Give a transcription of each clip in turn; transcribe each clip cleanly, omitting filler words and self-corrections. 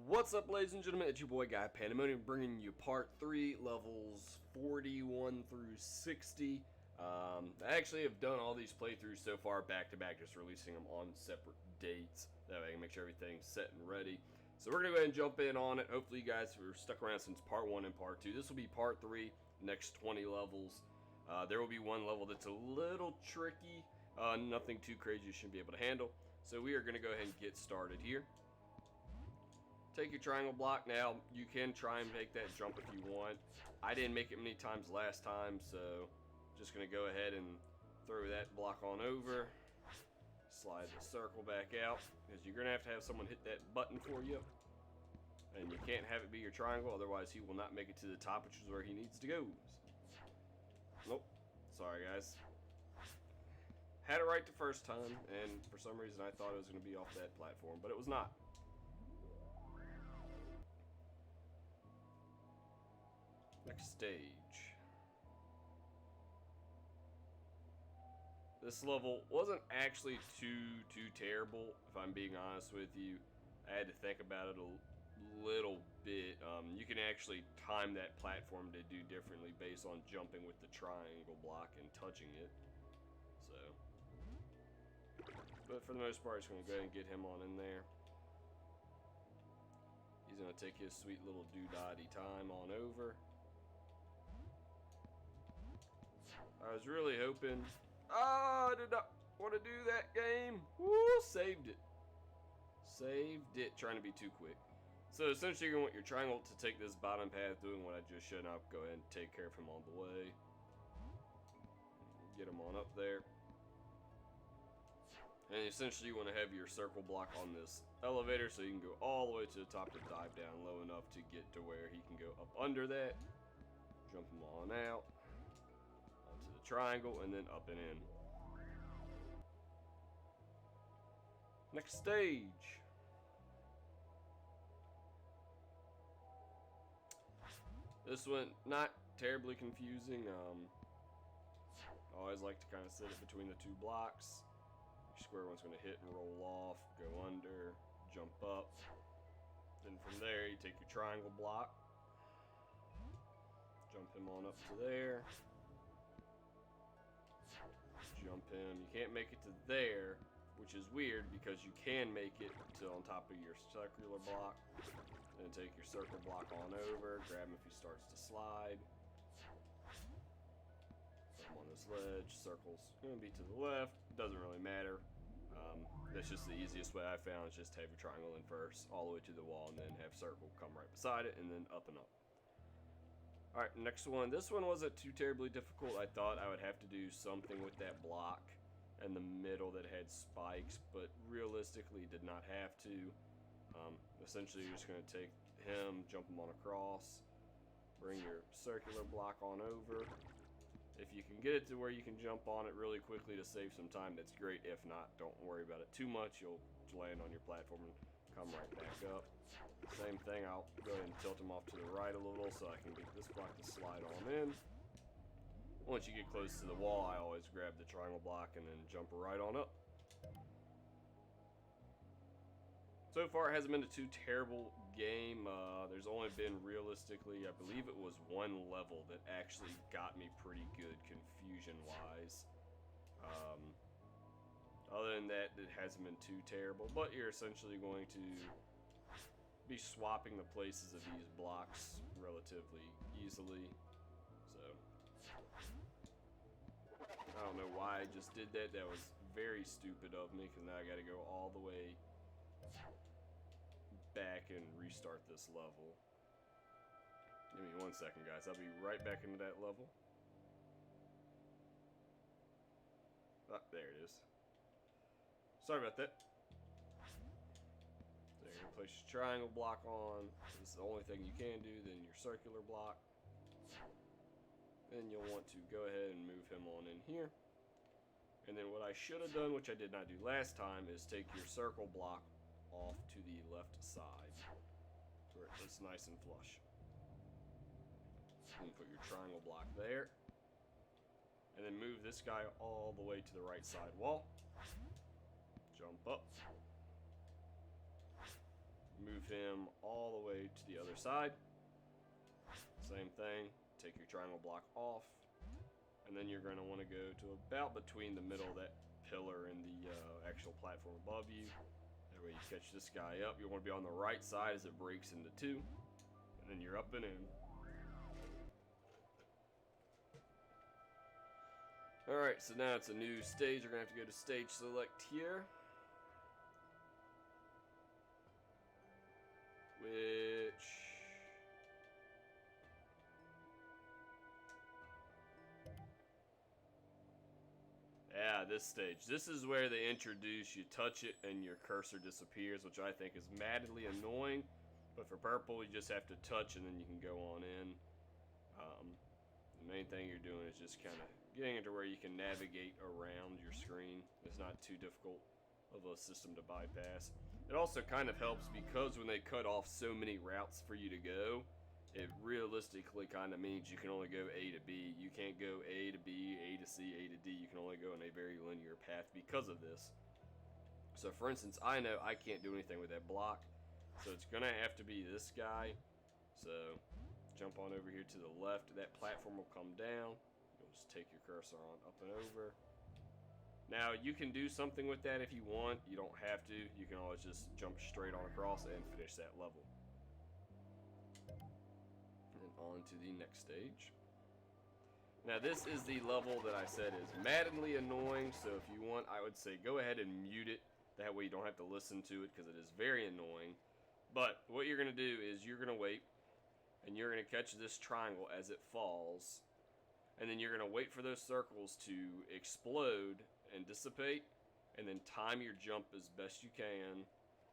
What's up, ladies and gentlemen? It's your boy GuyPandemonium, bringing you part 3, levels 41 through 60. I actually have done all these playthroughs so far back to back, just releasing them on separate dates. That way I can make sure everything's set and ready. So we're going to go ahead and jump in on it. Hopefully you guys were stuck around since part 1 and part 2. This will be part 3, next 20 levels. There will be one level that's a little tricky. Nothing too crazy you shouldn't be able to handle. So we are going to go ahead and get started here. Take your triangle block. Now, you can try and make that jump if you want. I didn't make it many times last time, so just going to go ahead and throw that block on over. Slide the circle back out, because you're going to have someone hit that button for you. And you can't have it be your triangle, otherwise he will not make it to the top, which is where he needs to go. Nope. Sorry, guys. Had it right the first time, and for some reason I thought it was going to be off that platform, but it was not. Next stage. This level wasn't actually too terrible, if I'm being honest with you. I had to think about it a little bit. You can actually time that platform to do differently based on jumping with the triangle block and touching it. So, but for the most part, just going to go ahead and get him on in there. He's going to take his sweet little doodaddy time on over. I was really hoping. I did not want to do that game. Woo, saved it. Saved it, trying to be too quick. So essentially you're going to want your triangle to take this bottom path, doing what I just showed. I'll go ahead and take care of him on the way. Get him on up there. And essentially you want to have your circle block on this elevator so you can go all the way to the top to dive down low enough to get to where he can go up under that. Jump him on out. To the triangle and then up and in. Next stage. This one not terribly confusing. I always like to kind of sit it between the two blocks. Your square one's going to hit and roll off, go under, jump up. Then from there you take your triangle block, jump him on up to there. Jump him. You can't make it to there, which is weird because you can make it to on top of your circular block. Then take your circle block on over, grab him if he starts to slide. Put him on this ledge. Circle's going to be to the left. Doesn't really matter. That's just the easiest way I found, is just have your triangle in first, all the way to the wall, and then have circle come right beside it, and then up and up. Alright, next one. This one wasn't too terribly difficult. I thought I would have to do something with that block in the middle that had spikes, but realistically did not have to. Essentially, you're just going to take him, jump him on across, bring your circular block on over. If you can get it to where you can jump on it really quickly to save some time, that's great. If not, don't worry about it too much. You'll land on your platform and come right back up. Same thing, I'll go ahead and tilt him off to the right a little so I can get this block to slide on in. Once you get close to the wall, I always grab the triangle block and then jump right on up. So far, it hasn't been a too terrible game. There's only been, realistically, I believe it was one level that actually got me pretty good confusion-wise. Other than that, it hasn't been too terrible, but you're essentially going to be swapping the places of these blocks relatively easily. So, I don't know why I just did that. That was very stupid of me, because now I got to go all the way back and restart this level. Give me 1 second, guys. I'll be right back into that level. Ah, there it is. Sorry about that. So you're going to place your triangle block on. This is the only thing you can do. Then your circular block. Then you'll want to go ahead and move him on in here. And then what I should have done, which I did not do last time, is take your circle block off to the left side, where it's nice and flush. And put your triangle block there. And then move this guy all the way to the right side wall. Jump up. Move move him all the way to the other side. Same thing, take your triangle block off, and then you're going to want to go to about between the middle of that pillar and the actual platform above you. That way you catch this guy up. You want to be on the right side as it breaks into two, and then you're up and in. Alright, so now it's a new stage. You're going to have to go to stage select here, which... yeah, this stage. This is where they introduce, you touch it and your cursor disappears, which I think is madly annoying. But for purple, you just have to touch and then you can go on in. The main thing you're doing is just kind of getting it to where you can navigate around your screen. It's not too difficult of a system to bypass. It also kind of helps because when they cut off so many routes for you to go, it realistically kind of means you can only go A to B. You can't go A to B, A to C, A to D. You can only go in a very linear path because of this. So for instance, I know I can't do anything with that block, so it's gonna have to be this guy. So jump on over here to the left. That platform will come down. You'll just take your cursor on up and over. Now you can do something with that if you want. You don't have to. You can always just jump straight on across and finish that level. On to the next stage. Now this is the level that I said is maddeningly annoying, so if you want, I would say go ahead and mute it. That way you don't have to listen to it because it is very annoying. But what you're going to do is you're going to wait, and you're going to catch this triangle as it falls, and then you're going to wait for those circles to explode and dissipate, and then time your jump as best you can.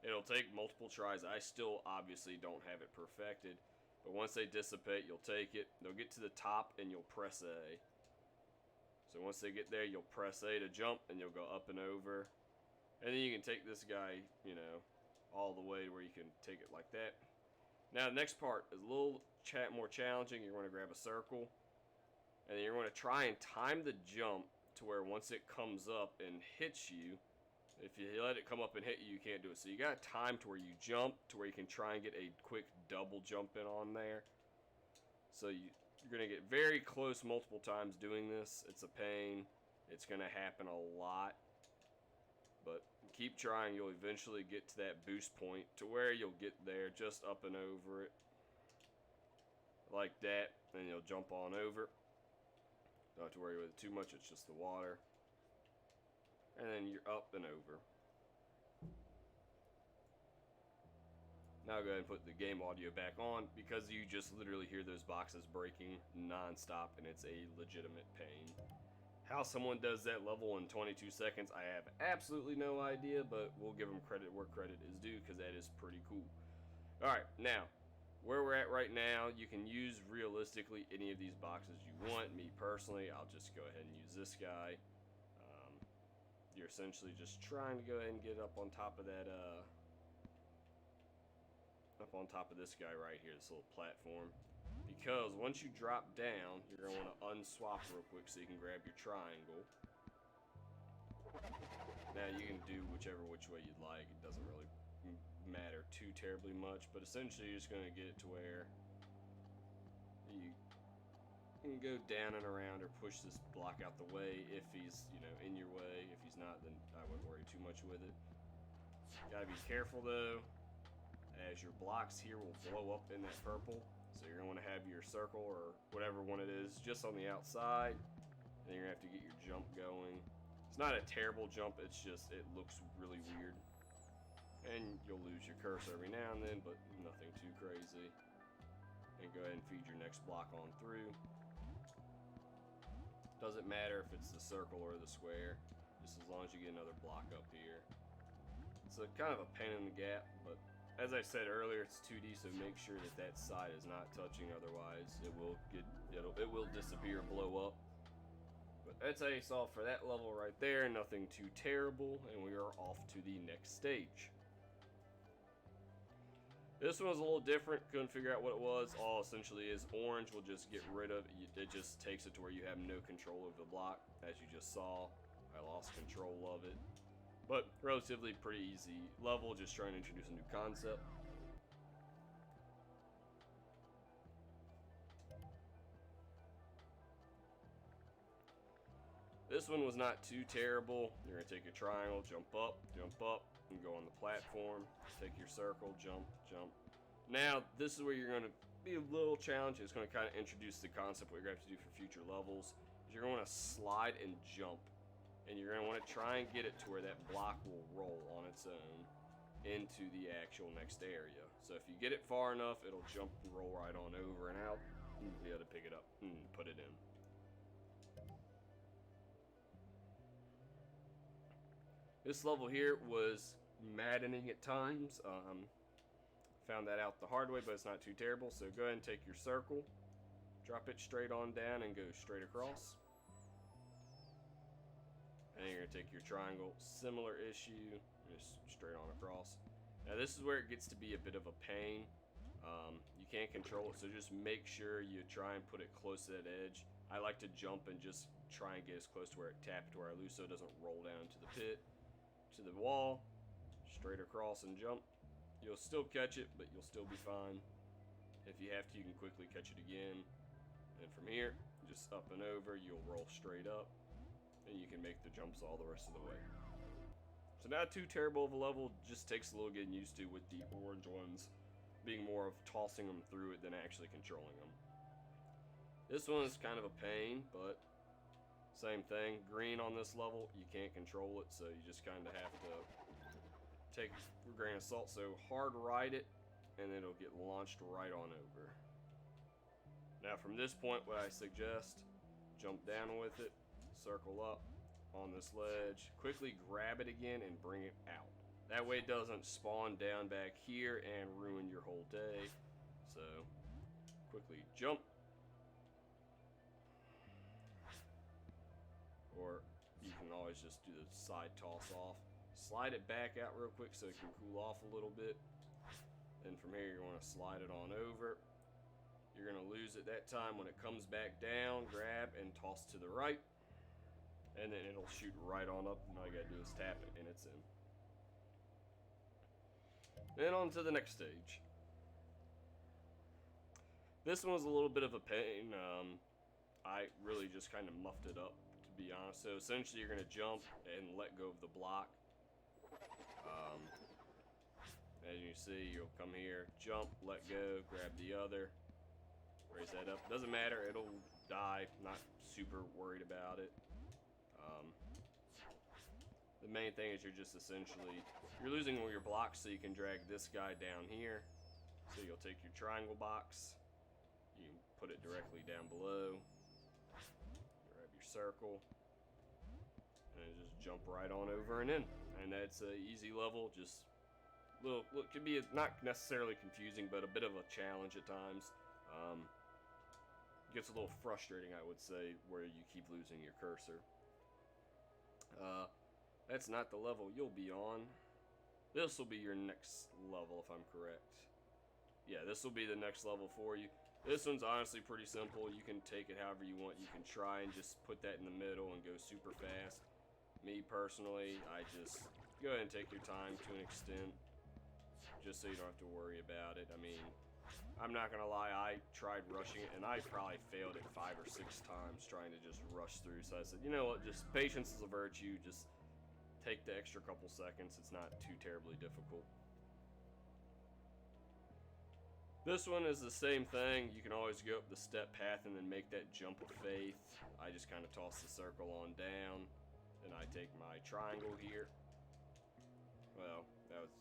It'll take multiple tries. I still obviously don't have it perfected. But once they dissipate, you'll take it. They'll get to the top, and you'll press A. So once they get there, you'll press A to jump, and you'll go up and over. And then you can take this guy, you know, all the way to where you can take it like that. Now, the next part is a little more challenging. You're going to grab a circle, and then you're going to try and time the jump to where once it comes up and hits you, if you let it come up and hit you, you can't do it. So you got time to where you jump, to where you can try and get a quick double jump in on there. So you're going to get very close multiple times doing this. It's a pain. It's going to happen a lot. But keep trying. You'll eventually get to that boost point to where you'll get there just up and over it. Like that. And you'll jump on over. Don't have to worry with it too much. It's just the water. And then you're up and over. Now go ahead and put the game audio back on because you just literally hear those boxes breaking non-stop and it's a legitimate pain. How someone does that level in 22 seconds, I have absolutely no idea, but we'll give them credit where credit is due because that is pretty cool. Alright, now, where we're at right now, you can use realistically any of these boxes you want. Me personally, I'll just go ahead and use this guy. You're essentially just trying to go ahead and get up on top of that, up on top of this guy right here, this little platform. Because once you drop down, you're going to want to unswap real quick so you can grab your triangle. Now you can do which way you'd like. It doesn't really matter too terribly much, but essentially you're just going to get it to where you can go down and around or push this block out the way if he's, you know, in your way. If he's not, then I wouldn't worry too much with it. Gotta be careful though, as your blocks here will blow up in that purple. So you're gonna want to have your circle or whatever one it is just on the outside. And you're gonna have to get your jump going. It's not a terrible jump, it's just it looks really weird. And you'll lose your cursor every now and then, but nothing too crazy. And go ahead and feed your next block on through. Doesn't matter if it's the circle or the square, just as long as you get another block up here. It's a kind of a pain in the gap, but as I said earlier, it's 2D, so make sure that that side is not touching. Otherwise, it will disappear, blow up. But that's how you solve for that level right there. Nothing too terrible, and we are off to the next stage. This one was a little different, couldn't figure out what it was. All essentially is orange will just get rid of, it just takes it to where you have no control over the block. As you just saw, I lost control of it. But relatively pretty easy level, just trying to introduce a new concept. This one was not too terrible. You're going to take your triangle, jump up, and go on the platform. Take your circle, jump, jump. Now, this is where you're going to be a little challenging. It's going to kind of introduce the concept what you're going to have to do for future levels. You're going to slide and jump. And you're going to want to try and get it to where that block will roll on its own into the actual next area. So if you get it far enough, it'll jump and roll right on over and out. You got to pick it up and put it in. This level here was maddening at times. Found that out the hard way, but it's not too terrible. So go ahead and take your circle, drop it straight on down, and go straight across. And you're going to take your triangle, similar issue, just straight on across. Now this is where it gets to be a bit of a pain. You can't control it, so just make sure you try and put it close to that edge. I like to jump and just try and get as close to where it tapped to where I lose so it doesn't roll down to the pit. To the wall, straight across and jump. You'll still catch it, but you'll still be fine. If you have to, you can quickly catch it again. And from here, just up and over, you'll roll straight up, and you can make the jumps all the rest of the way. So not too terrible of a level, just takes a little getting used to, with the orange ones being more of tossing them through it than actually controlling them. This one is kind of a pain, but same thing. Green on this level, you can't control it, so you just kind of have to take it with a grain of salt. So hard ride it, and then it'll get launched right on over. Now from this point, what I suggest, jump down with it, circle up on this ledge, quickly grab it again and bring it out. That way it doesn't spawn down back here and ruin your whole day. So quickly jump. Or you can always just do the side toss off. Slide it back out real quick so it can cool off a little bit. Then from here you're going to slide it on over. You're going to lose it that time. When it comes back down, grab and toss to the right. And then it'll shoot right on up. And all you got to do is tap it and it's in. Then on to the next stage. This one was a little bit of a pain. I really just kind of muffed it up, to be honest. So essentially you're going to jump and let go of the block. As you see, you'll come here, jump, let go, grab the other, raise that up. Doesn't matter, it'll die. Not super worried about it. The main thing is you're just essentially, you're losing all your blocks, so you can drag this guy down here. So you'll take your triangle box, you can put it directly down below, grab your circle, and just jump right on over and in. And that's an easy level. Just little, could be not necessarily confusing, but a bit of a challenge at times. Gets a little frustrating, I would say, where you keep losing your cursor. That's not the level you'll be on. This will be your next level, if I'm correct. Yeah, this will be the next level for you. This one's honestly pretty simple. You can take it however you want. You can try and just put that in the middle and go super fast. Me personally, I just go ahead and take your time to an extent, just so you don't have to worry about it. I mean, I'm not gonna lie, I tried rushing it and I probably failed it 5 or 6 times trying to just rush through. So I said, you know what, just patience is a virtue. Just take the extra couple seconds. It's not too terribly difficult. This one is the same thing. You can always go up the step path and then make that jump of faith. I just kind of toss the circle on down. Then I take my triangle here. Well, that was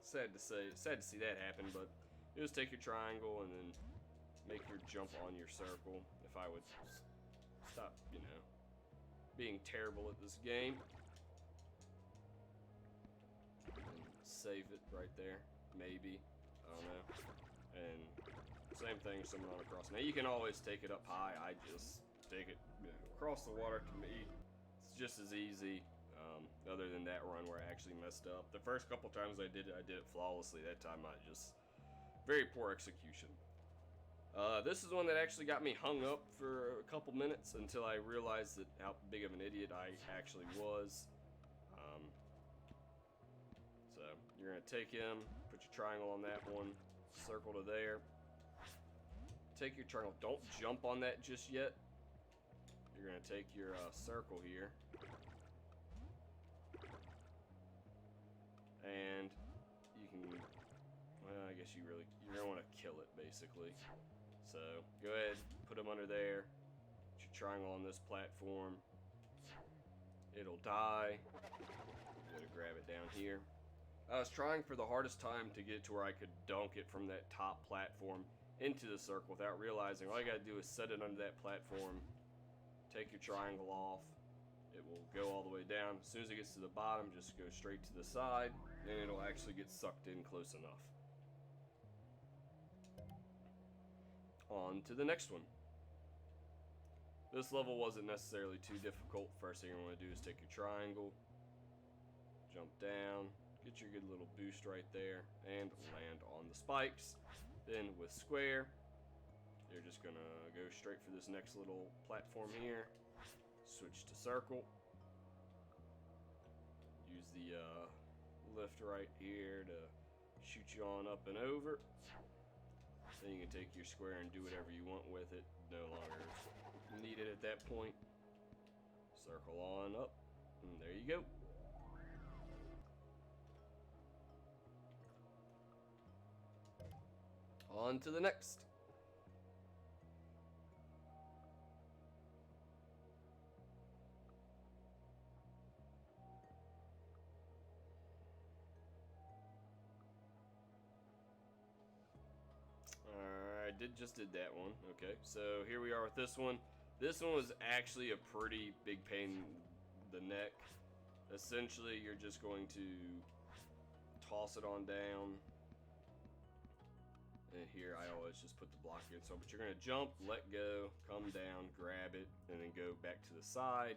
sad to see that happen, but you just take your triangle and then make your jump on your circle. If I would stop, you know, being terrible at this game. Save it right there, maybe. I don't know. And same thing, someone on across. Now you can always take it up high. I just take it, you know, across the water. To me, it's just as easy. Other than that run where I actually messed up. The first couple times I did it flawlessly. That time I just, very poor execution. This is one that actually got me hung up for a couple minutes until I realized that how big of an idiot I actually was. So you're gonna take him, put your triangle on that one, circle to there. Take your triangle. Don't jump on that just yet. you're going to take your circle here, and you can, well, I guess you're going to want to kill it, basically. So go ahead, put them under there. Put your triangle on this platform. It'll die. I'm going to grab it down here. I was trying for the hardest time to get to where I could dunk it from that top platform into the circle without realizing all you gotta do is set it under that platform, take your triangle off, it will go all the way down. As soon as it gets to the bottom, just go straight to the side, and it'll actually get sucked in close enough. On to the next one. This level wasn't necessarily too difficult. First thing you want to do is take your triangle, jump down, get your good little boost right there, and land on the spikes. Then with square, you're just gonna go straight for this next little platform here. Switch to circle. Use the lift right here to shoot you on up and over. Then you can take your square and do whatever you want with it. No longer needed at that point. Circle on up, and there you go. On to the next. Alright, just did that one. Okay, so here we are with this one. This one was actually a pretty big pain in the neck. Essentially, you're just going to toss it on down. And here I always just put the block in. So, but you're going to jump, let go, come down, grab it, and then go back to the side.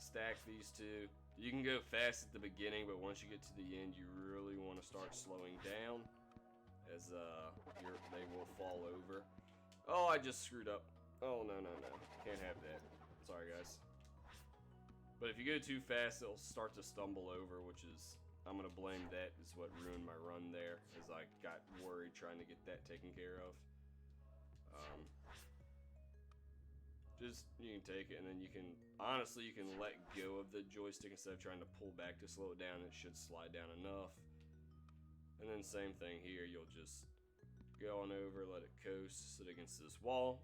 Stack these two. You can go fast at the beginning, but once you get to the end, you really want to start slowing down, as they will fall over. Oh, I just screwed up. Oh, no. Can't have that. Sorry, guys. But if you go too fast, it'll start to stumble over, which is... I'm going to blame that is what ruined my run there, as I got worried trying to get that taken care of. Just, you can take it, and then you can, honestly, you can let go of the joystick instead of trying to pull back to slow it down. It should slide down enough. And then same thing here, you'll just go on over, let it coast, sit against this wall.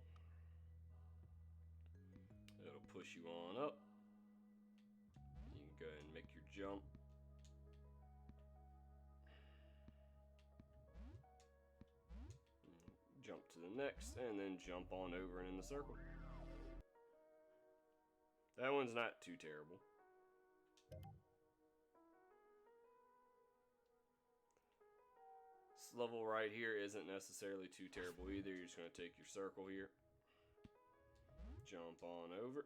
It'll push you on up. You can go ahead and make your jump. Jump to the next, and then jump on over and in the circle. That one's not too terrible. This level right here isn't necessarily too terrible either. You're just going to take your circle here, jump on over.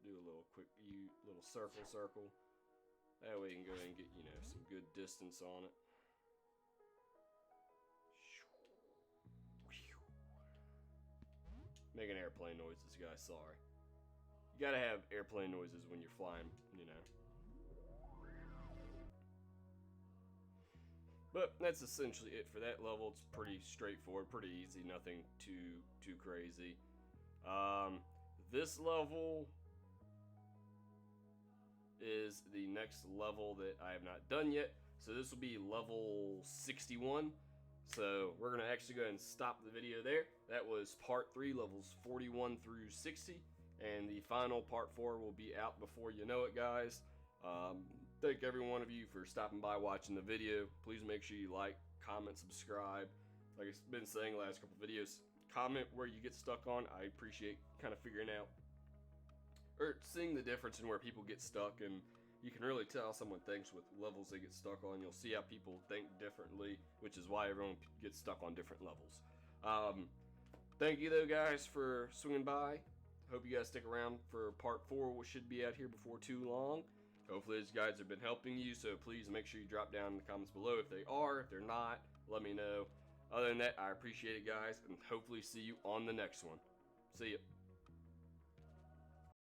Do a little quick little circle. That way you can go ahead and get, some good distance on it. Making airplane noises, guys, sorry. You gotta have airplane noises when you're flying, But that's essentially it for that level. It's pretty straightforward, pretty easy, nothing too crazy. This level is the next level that I have not done yet. So this will be level 61. So we're going to actually go ahead and stop the video there. That was part 3, levels 41 through 60. And the final part 4 will be out before you know it, guys. Thank every one of you for stopping by watching the video. Please make sure you like, comment, subscribe. Like I've been saying the last couple videos, comment where you get stuck on. I appreciate kind of figuring out or seeing the difference in where people get stuck, and you can really tell someone thinks with levels they get stuck on. You'll see how people think differently, which is why everyone gets stuck on different levels. Thank you though, guys, for swinging by. Hope you guys stick around for part 4, which should be out here before too long. Hopefully these guides have been helping you, so please make sure you drop down in the comments below if they are. If they're not, let me know. Other than that, I appreciate it, guys, and hopefully see you on the next one. See ya.